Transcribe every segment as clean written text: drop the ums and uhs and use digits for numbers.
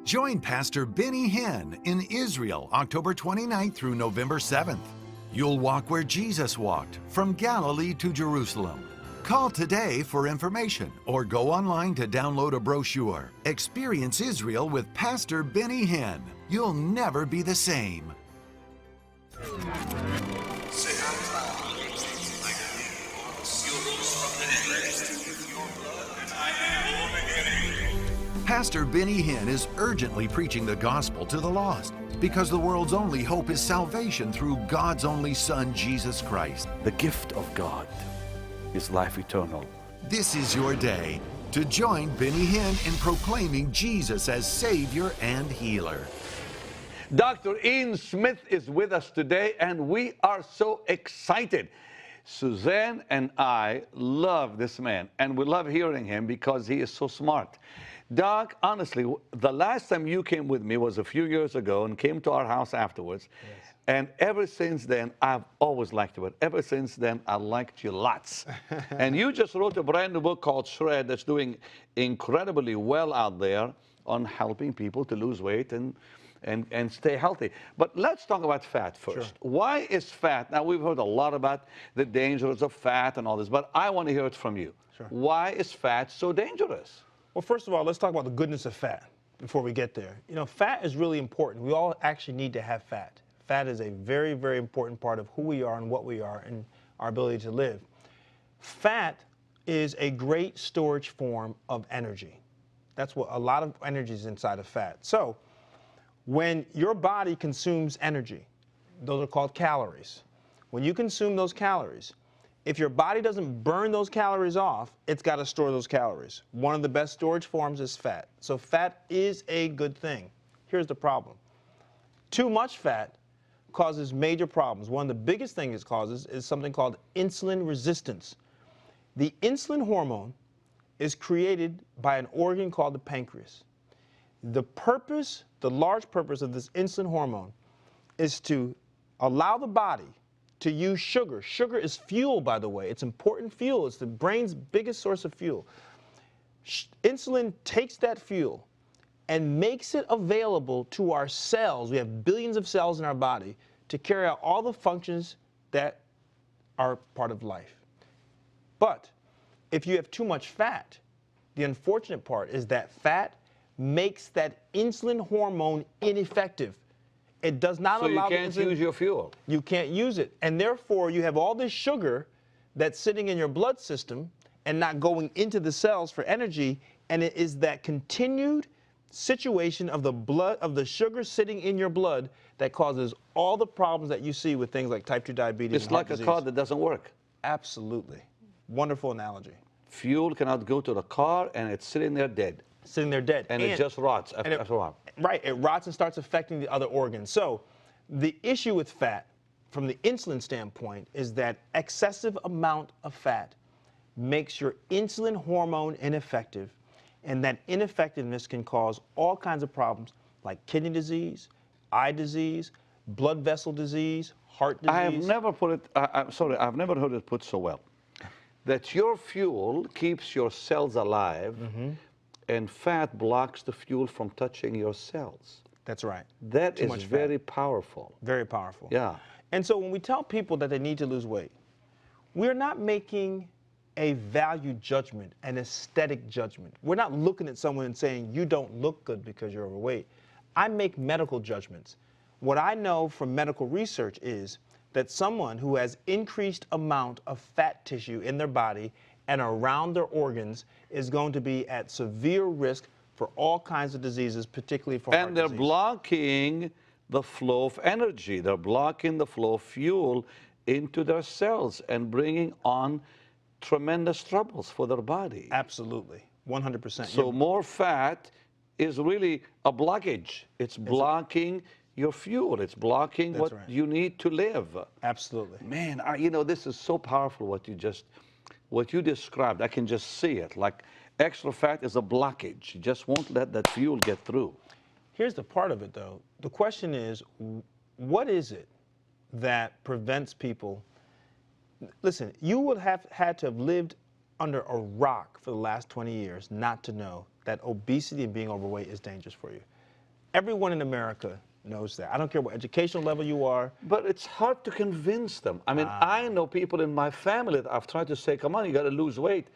Join Pastor Benny Hinn in Israel, October 29th through November 7th. You'll walk where Jesus walked, from Galilee to Jerusalem. Call today for information or go online to download a brochure. Experience Israel with Pastor Benny Hinn. You'll never be the same. Pastor Benny Hinn is urgently preaching the gospel to the lost because the world's only hope is salvation through God's only Son, Jesus Christ. The gift of God is life eternal. This is your day to join Benny Hinn in proclaiming Jesus as Savior and Healer. Dr. Ian Smith is with us today, and we are so excited. Suzanne and I love this man, and we love hearing him because he is so smart. Doc, honestly, the last time you came with me was a few years ago and came to our house afterwards. Yes. And ever since then, I've always liked you. Ever since then, I liked you lots. And you just wrote a brand new book called Shred that's doing incredibly well out there on helping people to lose weight and stay healthy. But let's talk about fat first. Sure. Why is fat? Now, we've heard a lot about the dangers of fat and all this, but I want to hear it from you. Sure. Why is fat so dangerous? Well, first of all, let's talk about the goodness of fat before we get there. You know, fat is really important. We all actually need to have fat. Fat is a very, very important part of who we are and what we are and our ability to live. Fat is a great storage form of energy. That's what a lot of energy is inside of fat. So when your body consumes energy, those are called calories. When you consume those calories, if your body doesn't burn those calories off, it's got to store those calories. One of the best storage forms is fat. So fat is a good thing. Here's the problem. Too much fat causes major problems. One of the biggest things it causes is something called insulin resistance. The insulin hormone is created by an organ called the pancreas. The purpose, the large purpose of this insulin hormone is to allow the body to use sugar. Sugar is fuel, by the way. It's important fuel. It's the brain's biggest source of fuel. Insulin takes that fuel and makes it available to our cells. We have billions of cells in our body to carry out all the functions that are part of life. But if you have too much fat, the unfortunate part is that fat makes that insulin hormone ineffective. It does not allow the insulin. So you can't use your fuel. You can't use it. And therefore, you have all this sugar that's sitting in your blood system and not going into the cells for energy. And it is that continued situation of the blood, of the sugar sitting in your blood, that causes all the problems that you see with things like type 2 diabetes. It's like a car that doesn't work. Absolutely. Wonderful analogy. Fuel cannot go to the car, and it's sitting there dead. Sitting there dead. And it just rots after a while. Right, it rots and starts affecting the other organs. So the issue with fat, from the insulin standpoint, is that excessive amount of fat makes your insulin hormone ineffective, and that ineffectiveness can cause all kinds of problems like kidney disease, eye disease, blood vessel disease, heart disease. I have never put it, I've never heard it put so well. That your fuel keeps your cells alive, and fat blocks the fuel from touching your cells. That's right. That is very powerful. Very powerful. Yeah. And so when we tell people that they need to lose weight, we're not making a value judgment, an aesthetic judgment. We're not looking at someone and saying, you don't look good because you're overweight. I make medical judgments. What I know from medical research is that someone who has increased amount of fat tissue in their body and around their organs is going to be at severe risk for all kinds of diseases, particularly for heart disease. And they're blocking the flow of energy. They're blocking the flow of fuel into their cells and bringing on tremendous troubles for their body. Absolutely, 100%. So more fat is really a blockage. It's blocking your fuel. It's blocking what you need to live. Absolutely. Man, you know, this is so powerful what you described. I can just see it. Like extra fat is a blockage. You just won't let that fuel get through. Here's the part of it, though. The question is, what is it that prevents people? Listen, you would have had to have lived under a rock for the last 20 years not to know that obesity and being overweight is dangerous for you. Everyone in America knows that. I don't care what educational level you are. But it's hard to convince them. I mean, I know people in my family that I've tried to say, come on, you got to lose weight.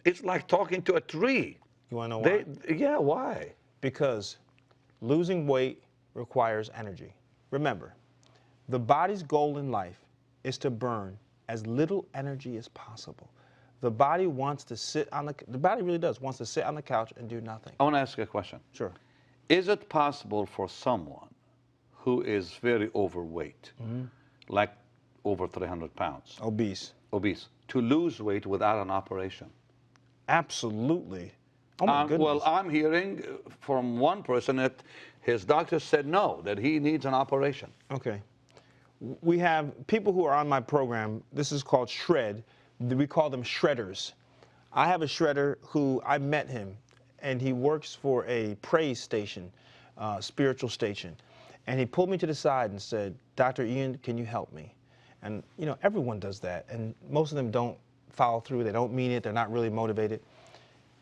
It's like talking to a tree. You want to know why? Yeah, why? Because losing weight requires energy. Remember, the body's goal in life is to burn as little energy as possible. The body wants to sit on the body really does, wants to sit on the couch and do nothing. I want to ask you a question. Sure. Is it possible for someone who is very overweight, like over 300 pounds, Obese. to lose weight without an operation? Absolutely. Oh my goodness. Well, I'm hearing from one person that his doctor said no, that he needs an operation. Okay. We have people who are on my program. This is called Shred. We call them shredders. I have a shredder who I met him, and he works for a praise station, spiritual station. And he pulled me to the side and said, Dr. Ian, can you help me? And, you know, everyone does that. And most of them don't follow through. They don't mean it. They're not really motivated.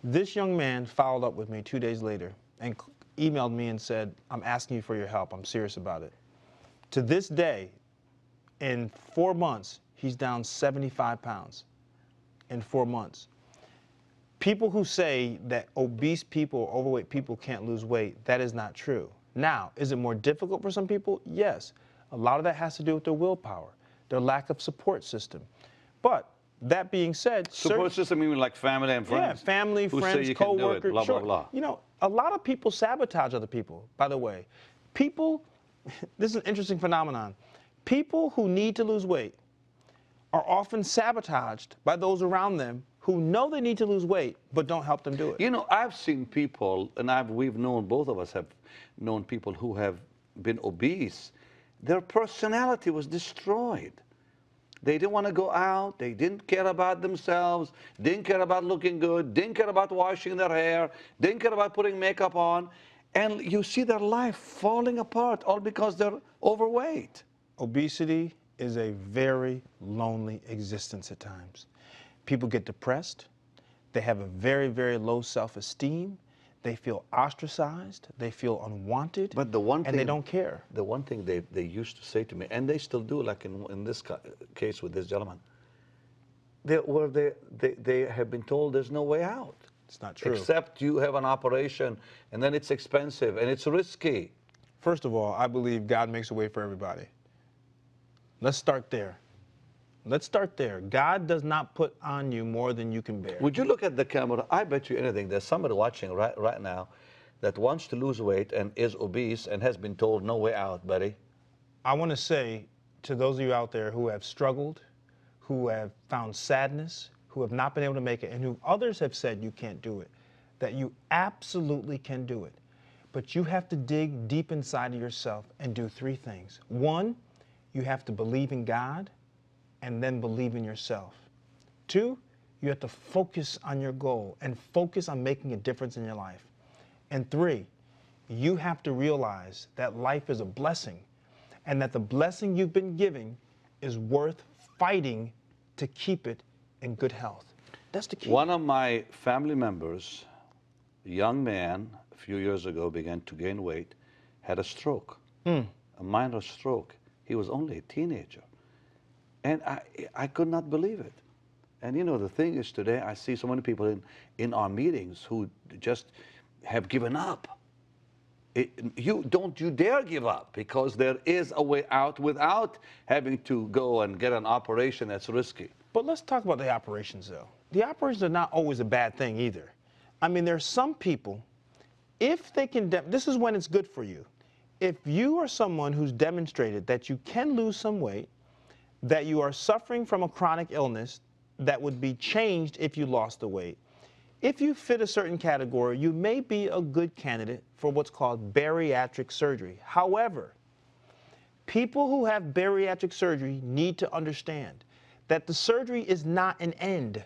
This young man followed up with me 2 days later and emailed me and said, I'm asking you for your help. I'm serious about it. To this day, in 4 months, he's down 75 pounds in 4 months. People who say that obese people or overweight people can't lose weight, that is not true. Now, is it more difficult for some people? Yes. A lot of that has to do with their willpower, their lack of support system. But that being said, Support system meaning like family and friends? Yeah, family, who friends, say you can do it, co-workers. blah, Sure. blah, blah. You know, a lot of people sabotage other people, by the way. People, this is an interesting phenomenon. People who need to lose weight are often sabotaged by those around them who know they need to lose weight but don't help them do it. You know, I've seen people, and we've known, both of us have known people who have been obese. Their personality was destroyed. They didn't want to go out. They didn't care about themselves, didn't care about looking good, didn't care about washing their hair, didn't care about putting makeup on. And you see their life falling apart all because they're overweight. Obesity is a very lonely existence at times. People get depressed. They have a very, very low self-esteem. They feel ostracized. They feel unwanted. But the one thing, and they don't care. The one thing they used to say to me, and they still do, like in this case with this gentleman, they have been told there's no way out. It's not true. Except you have an operation, and then it's expensive, and it's risky. First of all, I believe God makes a way for everybody. Let's start there. Let's start there. God does not put on you more than you can bear. Would you look at the camera? I bet you anything, there's somebody watching right now that wants to lose weight and is obese and has been told no way out, buddy. I want to say to those of you out there who have struggled, who have found sadness, who have not been able to make it, and who others have said you can't do it, that you absolutely can do it. But you have to dig deep inside of yourself and do 3 things. 1, you have to believe in God and then believe in yourself. 2, you have to focus on your goal and focus on making a difference in your life. And 3, you have to realize that life is a blessing and that the blessing you've been giving is worth fighting to keep it in good health. That's the key. One of my family members, a young man, a few years ago began to gain weight, had a stroke, a minor stroke. He was only a teenager. And I could not believe it. And you know, the thing is today, I see so many people in our meetings who just have given up. Don't you dare give up, because there is a way out without having to go and get an operation that's risky. But let's talk about the operations, though. The operations are not always a bad thing either. I mean, there's some people, if they can, this is when it's good for you. If you are someone who's demonstrated that you can lose some weight, that you are suffering from a chronic illness that would be changed if you lost the weight, if you fit a certain category, you may be a good candidate for what's called bariatric surgery. However, people who have bariatric surgery need to understand that the surgery is not an end.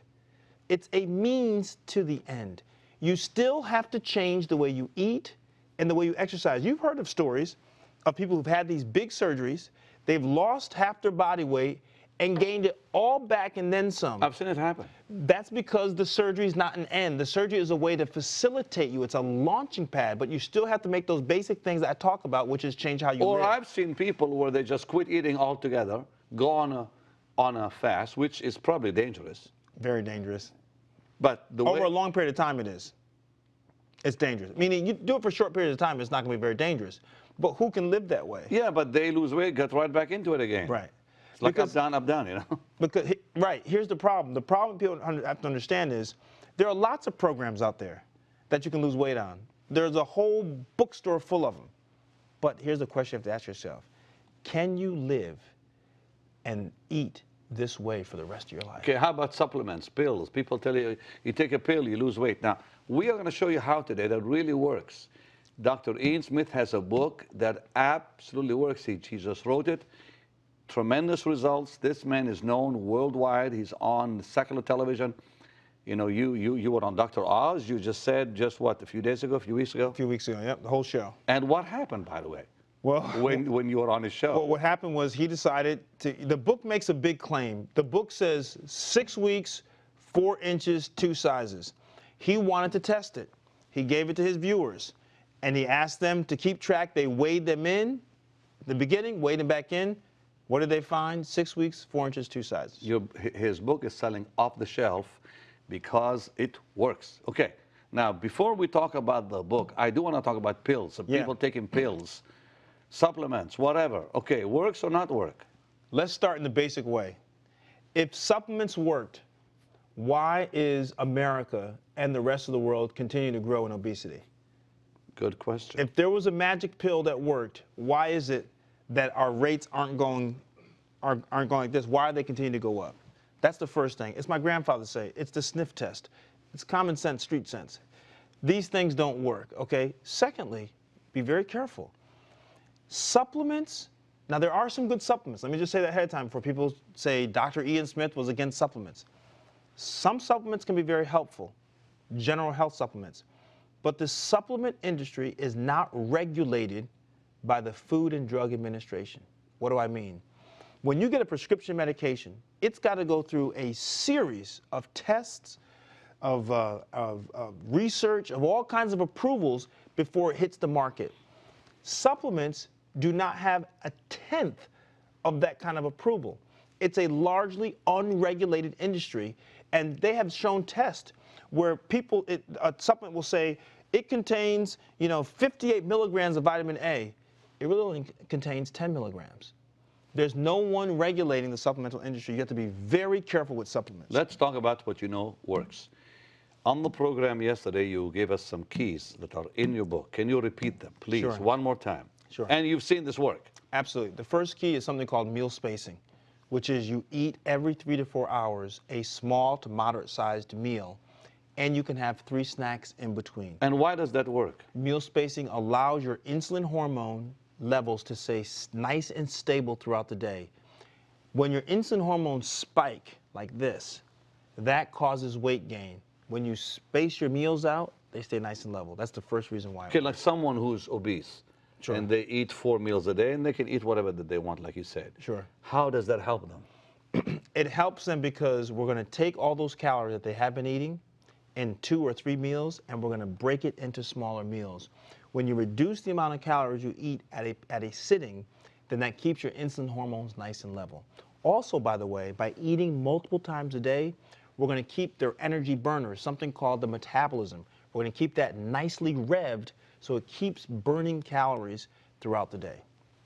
It's a means to the end. You still have to change the way you eat and the way you exercise. You've heard of stories of people who've had these big surgeries, they've lost half their body weight, and gained it all back and then some. I've seen it happen. That's because the surgery is not an end. The surgery is a way to facilitate you. It's a launching pad, but you still have to make those basic things that I talk about, which is change how you Or live. I've seen people where they just quit eating altogether, go on a fast, which is probably dangerous. Very dangerous. But the Over way, a long period of time, it is. It's dangerous. Meaning, you do it for a short period of time, it's not going to be very dangerous. But who can live that way? yeah, but they lose weight, get right back into it again. Right. It's like Because- up, down, you know? Because, right, here's the problem. The problem people have to understand is there are lots of programs out there that you can lose weight on. There's a whole bookstore full of them. But here's the question you have to ask yourself. Can you live and eat this way for the rest of your life? Okay, how about supplements, pills? People tell you, you take a pill, you lose weight. Now, we are going to show you how today that really works. Dr. Ian Smith has a book that absolutely works. He just wrote it. Tremendous results. This man is known worldwide. He's on secular television. You know, you were on Dr. Oz. You just said, a few days ago, a few weeks ago? A few weeks ago, yep, the whole show. And what happened, by the way, Well, when you were on his show? Well, what happened was he decided to, the book makes a big claim. The book says 6 weeks, 4 inches, 2 sizes. He wanted to test it. He gave it to his viewers, and he asked them to keep track. They weighed them in at the beginning, weighed them back in. What did they find? 6 weeks, 4 inches, 2 sizes. His book is selling off the shelf because it works. Okay, now before we talk about the book, I do want to talk about pills. So people taking pills, supplements, whatever. Okay, works or not work? Let's start in the basic way. If supplements worked, why is America and the rest of the world continuing to grow in obesity? Good question. If there was a magic pill that worked, why is it that our rates aren't going like this? Why are they continuing to go up? That's the first thing. It's my grandfather say, it's the sniff test. It's common sense, street sense. These things don't work, okay? Secondly, be very careful. Supplements, now there are some good supplements. Let me just say that ahead of time before people say Dr. Ian Smith was against supplements. Some supplements can be very helpful, general health supplements. But the supplement industry is not regulated by the Food and Drug Administration. What do I mean? When you get a prescription medication, it's got to go through a series of tests, of research, of all kinds of approvals before it hits the market. Supplements do not have a tenth of that kind of approval. It's a largely unregulated industry, and they have shown tests where a supplement will say it contains, 58 milligrams of vitamin A. It really only contains 10 milligrams. There's no one regulating the supplemental industry. You have to be very careful with supplements. Let's talk about what you know works. On the program yesterday, you gave us some keys that are in your book. Can you repeat them, please, Sure. one more time? Sure. And you've seen this work. Absolutely. The first key is something called meal spacing, which is you eat every 3 to 4 hours a small to moderate-sized meal, and you can have 3 snacks in between. And why does that work? Meal spacing allows your insulin hormone levels to stay nice and stable throughout the day. When your insulin hormones spike like this, that causes weight gain. When you space your meals out, they stay nice and level. That's the first reason why. Okay, like someone who's obese, Sure. and they eat 4 meals a day, and they can eat whatever that they want, like you said. Sure. How does that help them? It helps them because we're going to take all those calories that they have been eating in 2 or 3 meals, and we're going to break it into smaller meals. When you reduce the amount of calories you eat at a sitting, then that keeps your insulin hormones nice and level. Also, by the way, by eating multiple times a day, we're going to keep their energy burners, something called the metabolism. We're going to keep that nicely revved so it keeps burning calories throughout the day.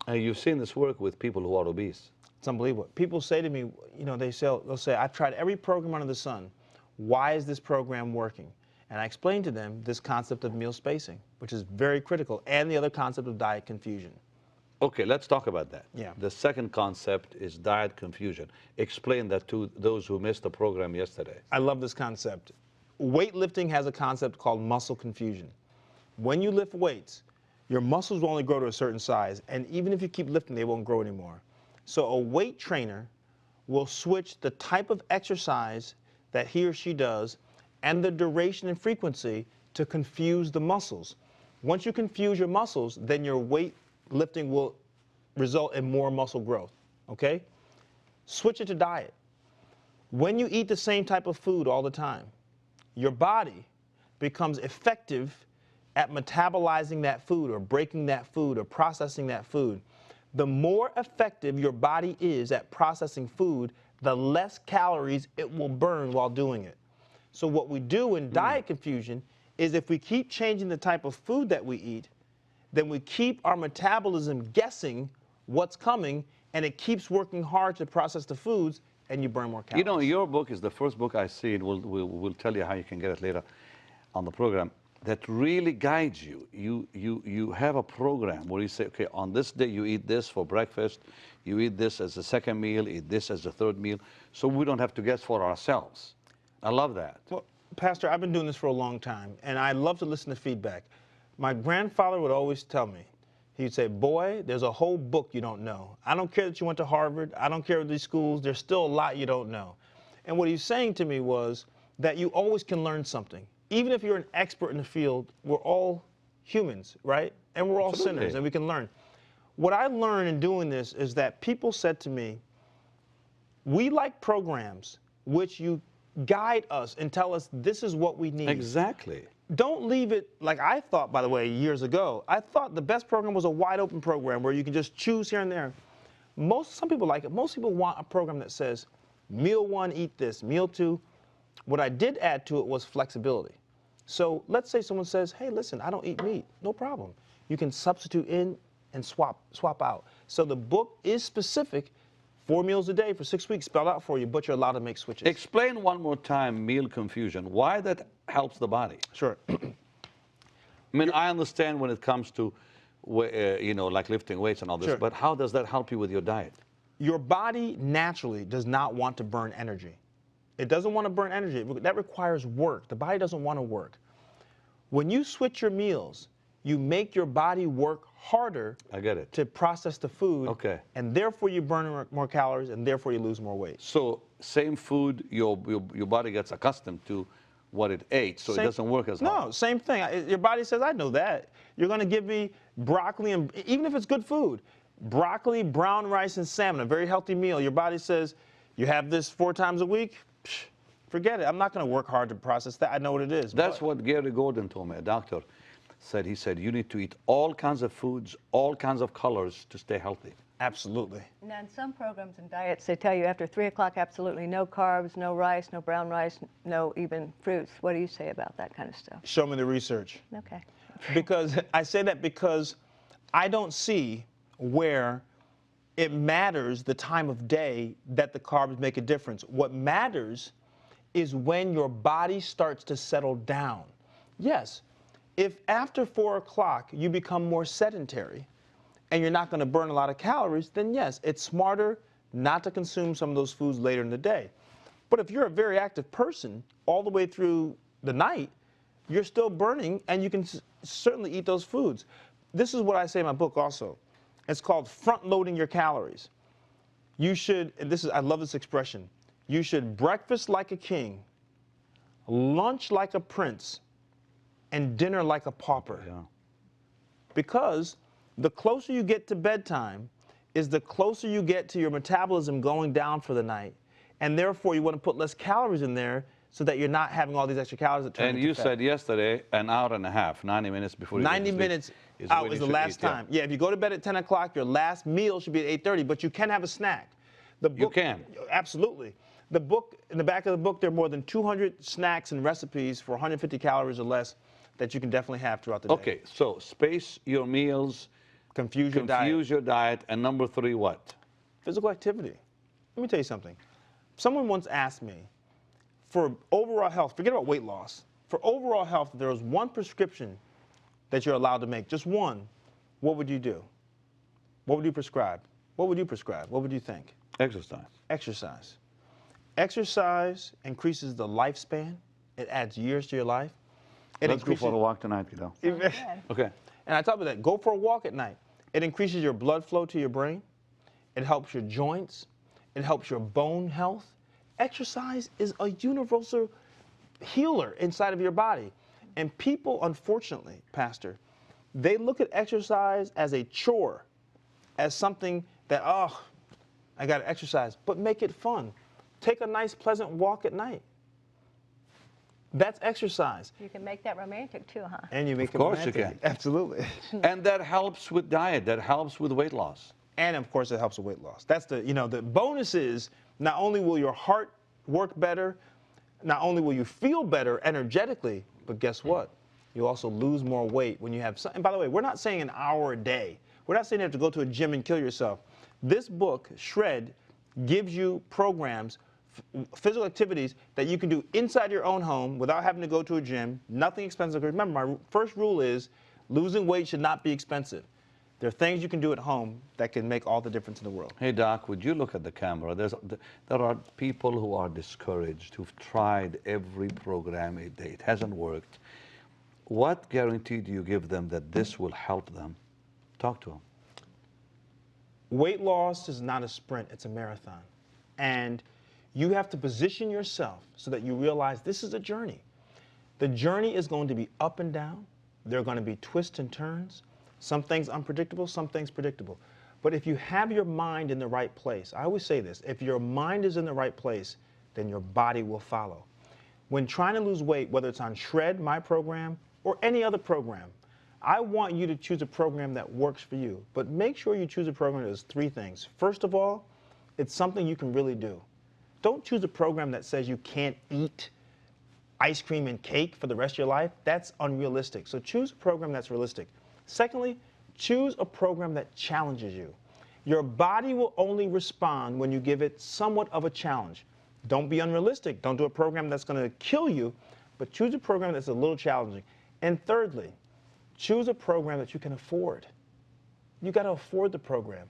You've seen this work with people who are obese. It's unbelievable. People say to me, they'll say, I've tried every program under the sun. Why is this program working? And I explain to them this concept of meal spacing, which is very critical, and the other concept of diet confusion. Okay, let's talk about that. Yeah. The second concept is diet confusion. Explain that to those who missed the program yesterday. I love this concept. Weightlifting has a concept called muscle confusion. When you lift weights, your muscles will only grow to a certain size, and even if you keep lifting, they won't grow anymore. So a weight trainer will switch the type of exercise that he or she does and the duration and frequency to confuse the muscles. Once you confuse your muscles, then your weight lifting will result in more muscle growth, okay? Switch it to diet. When you eat the same type of food all the time, your body becomes effective at metabolizing that food or breaking that food or processing that food. The more effective your body is at processing food, the less calories it will burn while doing it. So what we do in diet confusion is if we keep changing the type of food that we eat, then we keep our metabolism guessing what's coming, and it keeps working hard to process the foods, and you burn more calories. You know, your book is the first book I see, and we'll tell you how you can get it later on the program, that really guides you. You have a program where you say, okay, on this day you eat this for breakfast, you eat this as a second meal, eat this as a third meal, so we don't have to guess for ourselves. I love that. Well, Pastor, I've been doing this for a long time, and I love to listen to feedback. My grandfather would always tell me, he'd say, boy, there's a whole book you don't know. I don't care that you went to Harvard. I don't care these schools. There's still a lot you don't know. And what he's saying to me was that you always can learn something. Even if you're an expert in the field, we're all humans, right? And we're all Absolutely. sinners, and we can learn. What I learned in doing this is that people said to me, we like programs which you guide us and tell us this is what we need. Exactly. Don't leave it like I thought, by the way, years ago. I thought the best program was a wide open program where you can just choose here and there. Some people like it. Most people want a program that says, meal one, eat this, meal two. What I did add to it was flexibility. So let's say someone says, hey, listen, I don't eat meat. No problem. You can substitute in and swap out. So the book is specific, 4 meals a day for 6 weeks, spelled out for you, but you're allowed to make switches. Explain one more time meal confusion, why that helps the body. Sure. I mean, I understand when it comes to, you know, like lifting weights and all this, Sure. but how does that help you with your diet? Your body naturally does not want to burn energy. It doesn't want to burn energy. That requires work. The body doesn't want to work. When you switch your meals, you make your body work harder I get it. to process the food. Okay. And therefore you burn more calories, and therefore you lose more weight. So same food, your body gets accustomed to what it ate, so it doesn't work as hard. No, same thing. Your body says, I know that. You're going to give me broccoli, and even if it's good food, broccoli, brown rice, and salmon, a very healthy meal. Your body says, you have this 4 times a week? Psh, forget it. I'm not going to work hard to process that. I know what it is. That's what Gary Gordon told me, a doctor said. He said, you need to eat all kinds of foods, all kinds of colors to stay healthy. Absolutely. Now, in some programs and diets, they tell you after 3 o'clock, absolutely no carbs, no rice, no brown rice, no even fruits. What do you say about that kind of stuff? Show me the research. Okay. Because I say that because I don't see where it matters the time of day that the carbs make a difference. What matters is when your body starts to settle down. Yes, if after 4 o'clock you become more sedentary and you're not going to burn a lot of calories, then yes, it's smarter not to consume some of those foods later in the day. But if you're a very active person all the way through the night, you're still burning, and you can certainly eat those foods. This is what I say in my book also. It's called front-loading your calories. You should, and I love this expression, you should breakfast like a king, lunch like a prince, and dinner like a pauper. Yeah. Because the closer you get to bedtime is the closer you get to your metabolism going down for the night, and therefore you want to put less calories in there so that you're not having all these extra calories that turn And into you fat. said yesterday, an hour and a half, 90 minutes before you go to 90 sleep minutes is out when is you the should last eat, yeah. time. Yeah, if you go to bed at 10 o'clock, your last meal should be at 8:30, but you can have a snack. The book, You can. Absolutely. The book, in the back of the book, there are more than 200 snacks and recipes for 150 calories or less that you can definitely have throughout the day. Okay, so space your meals, Confuse your diet. your diet, and number 3, what? Physical activity. Let me tell you something. Someone once asked me, for overall health, forget about weight loss, for overall health, if there was one prescription that you're allowed to make, just one, what would you do? What would you prescribe? What would you prescribe? What would you think? Exercise. Exercise. Exercise increases the lifespan. It adds years to your life. Let's go for a walk tonight, you know. Okay. And on top of that, go for a walk at night. It increases your blood flow to your brain. It helps your joints. It helps your bone health. Exercise is a universal healer inside of your body. And people, unfortunately, Pastor, they look at exercise as a chore, as something that, oh, I got to exercise, but make it fun. Take a nice, pleasant walk at night. That's exercise. You can make that romantic too, huh? And you make Of it course you romantic. can. Absolutely. And that helps with diet. That helps with weight loss. And of course, it helps with weight loss. That's the, the bonus is not only will your heart work better, not only will you feel better energetically, but guess what? You also lose more weight when you have some. And by the way, we're not saying an hour a day. We're not saying you have to go to a gym and kill yourself. This book, Shred, gives you programs, physical activities that you can do inside your own home without having to go to a gym, nothing expensive. Remember, my first rule is losing weight should not be expensive. There are things you can do at home that can make all the difference in the world. Hey, Doc, would you look at the camera? There are people who are discouraged, who've tried every program it hasn't worked. What guarantee do you give them that this will help them? Talk to them. Weight loss is not a sprint, it's a marathon. And you have to position yourself so that you realize this is a journey. The journey is going to be up and down. There are going to be twists and turns. Some things unpredictable, some things predictable. But if you have your mind in the right place, I always say this, if your mind is in the right place, then your body will follow. When trying to lose weight, whether it's on Shred, my program, or any other program, I want you to choose a program that works for you. But make sure you choose a program that does three things. First of all, it's something you can really do. Don't choose a program that says you can't eat ice cream and cake for the rest of your life. That's unrealistic. So choose a program that's realistic. Secondly, choose a program that challenges you. Your body will only respond when you give it somewhat of a challenge. Don't be unrealistic. Don't do a program that's going to kill you, but choose a program that's a little challenging. And thirdly, choose a program that you can afford. You got to afford the program.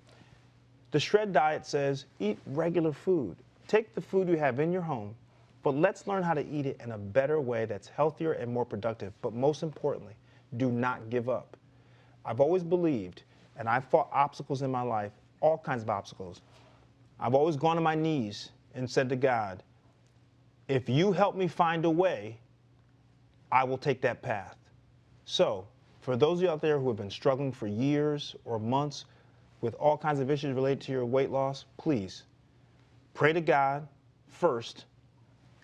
The Shred diet says eat regular food. Take the food you have in your home, but let's learn how to eat it in a better way that's healthier and more productive. But most importantly, do not give up. I've always believed, and I've fought obstacles in my life, all kinds of obstacles. I've always gone to my knees and said to God, if you help me find a way, I will take that path. So, for those of you out there who have been struggling for years or months with all kinds of issues related to your weight loss, please pray to God first,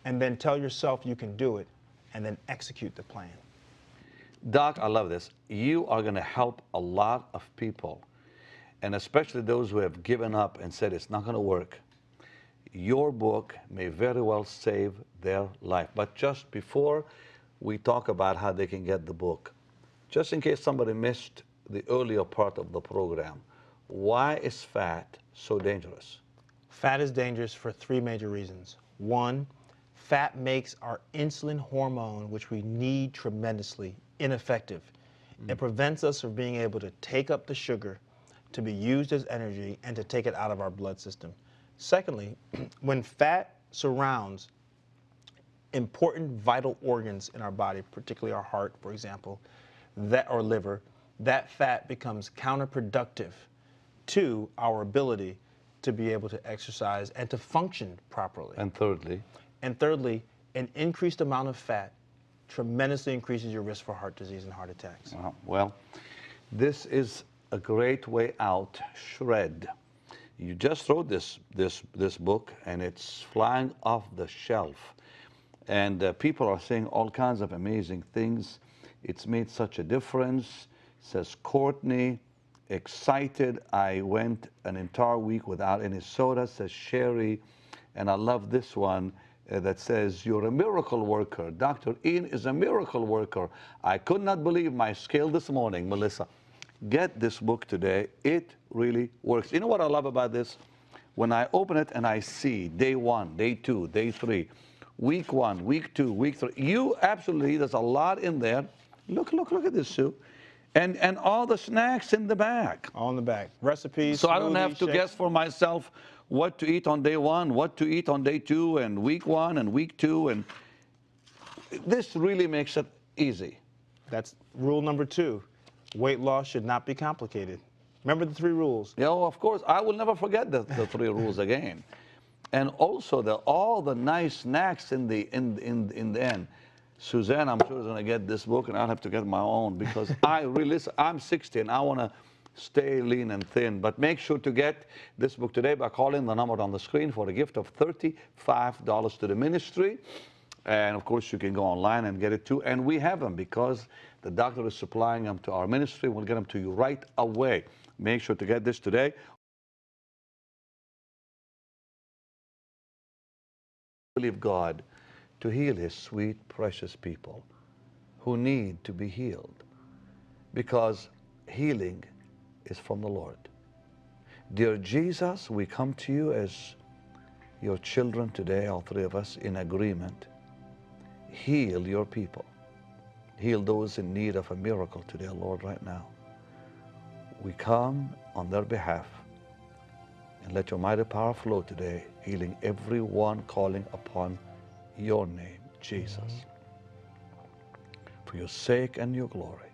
and then tell yourself you can do it, and then execute the plan. Doc, I love this. You are going to help a lot of people, and especially those who have given up and said it's not going to work. Your book may very well save their life. But just before we talk about how they can get the book, just in case somebody missed the earlier part of the program, why is fat so dangerous? Fat is dangerous for three major reasons. One, fat makes our insulin hormone, which we need tremendously, ineffective. It prevents us from being able to take up the sugar to be used as energy and to take it out of our blood system. Secondly, when fat surrounds important vital organs in our body, particularly our heart, for example, or liver, that fat becomes counterproductive to our ability to be able to exercise and to function properly. And thirdly? And thirdly, an increased amount of fat tremendously increases your risk for heart disease and heart attacks. Well, this is a great way out, Shred. You just wrote this book, and it's flying off the shelf. And people are saying all kinds of amazing things. It's made such a difference. Says Courtney, excited. I went an entire week without any soda, says Sherry. And I love this one that says, you're a miracle worker. Dr. Ian is a miracle worker. I could not believe my scale this morning, Melissa. Get this book today. It really works. You know what I love about this? When I open it and I see day 1, day 2, day 3, week 1, week 2, week 3, you absolutely, there's a lot in there. Look at this, Sue. And all the snacks in the back. All in the back. Recipes. So I don't have to guess for myself what to eat on day 1, what to eat on day 2, and week 1 and week 2. And this really makes it easy. That's rule number 2. Weight loss should not be complicated. Remember the 3 rules. Yeah, of course. I will never forget the 3 rules again. And also all the nice snacks in the end. Suzanne, I'm sure, is going to get this book, and I'll have to get my own, because I'm 60, and I want to Stay lean and thin. But make sure to get this book today by calling the number on the screen for a gift of $35 to the ministry. And of course, you can go online and get it too. And we have them because the doctor is supplying them to our ministry. We'll get them to you right away. Make sure to get this today. Believe God to heal his sweet, precious people who need to be healed, because healing is from the Lord. Dear Jesus, we come to you as your children today, all three of us, in agreement. Heal your people. Heal those in need of a miracle today, Lord, right now. We come on their behalf, and let your mighty power flow today, healing everyone calling upon your name, Jesus. For your sake and your glory.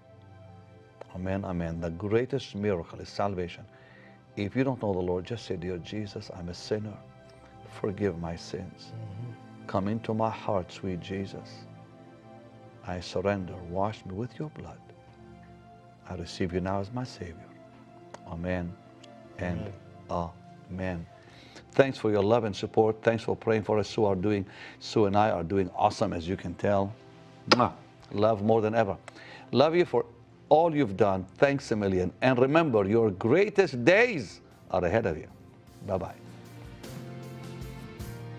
Amen, amen. The greatest miracle is salvation. If you don't know the Lord, just say, Dear Jesus, I'm a sinner. Forgive my sins. Come into my heart, sweet Jesus. I surrender. Wash me with your blood. I receive you now as my Savior. Amen and amen. Thanks for your love and support. Thanks for praying for us. Sue and I are doing awesome, as you can tell. Mwah. Love more than ever. Love you for all you've done. Thanks a million. And remember, your greatest days are ahead of you. Bye-bye.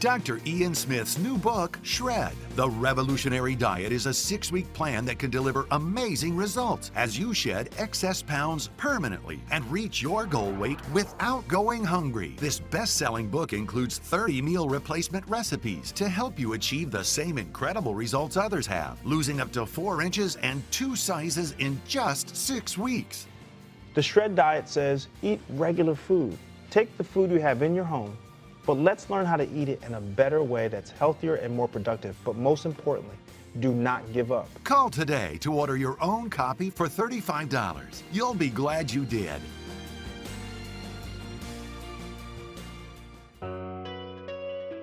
Dr. Ian Smith's new book, Shred, The Revolutionary Diet, is a 6-week plan that can deliver amazing results as you shed excess pounds permanently and reach your goal weight without going hungry. This best-selling book includes 30 meal replacement recipes to help you achieve the same incredible results others have, losing up to 4 inches and 2 sizes in just 6 weeks. The Shred Diet says eat regular food. Take the food you have in your home, but let's learn how to eat it in a better way that's healthier and more productive. But most importantly, do not give up. Call today to order your own copy for $35. You'll be glad you did.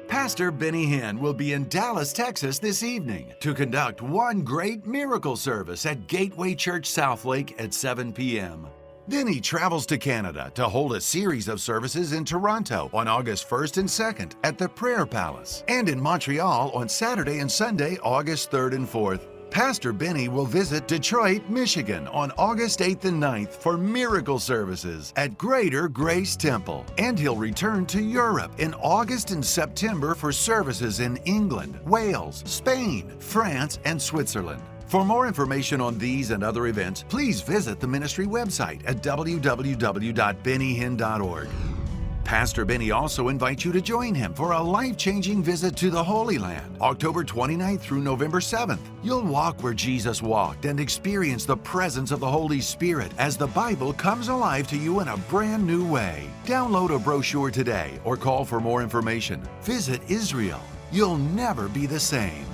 Pastor Benny Hinn will be in Dallas, Texas this evening to conduct one great miracle service at Gateway Church Southlake at 7 p.m. Then he travels to Canada to hold a series of services in Toronto on August 1st and 2nd at the Prayer Palace, and in Montreal on Saturday and Sunday, August 3rd and 4th. Pastor Benny will visit Detroit, Michigan on August 8th and 9th for miracle services at Greater Grace Temple. And he'll return to Europe in August and September for services in England, Wales, Spain, France, and Switzerland. For more information on these and other events, please visit the ministry website at www.bennyhinn.org. Pastor Benny also invites you to join him for a life-changing visit to the Holy Land, October 29th through November 7th. You'll walk where Jesus walked and experience the presence of the Holy Spirit as the Bible comes alive to you in a brand new way. Download a brochure today or call for more information. Visit Israel. You'll never be the same.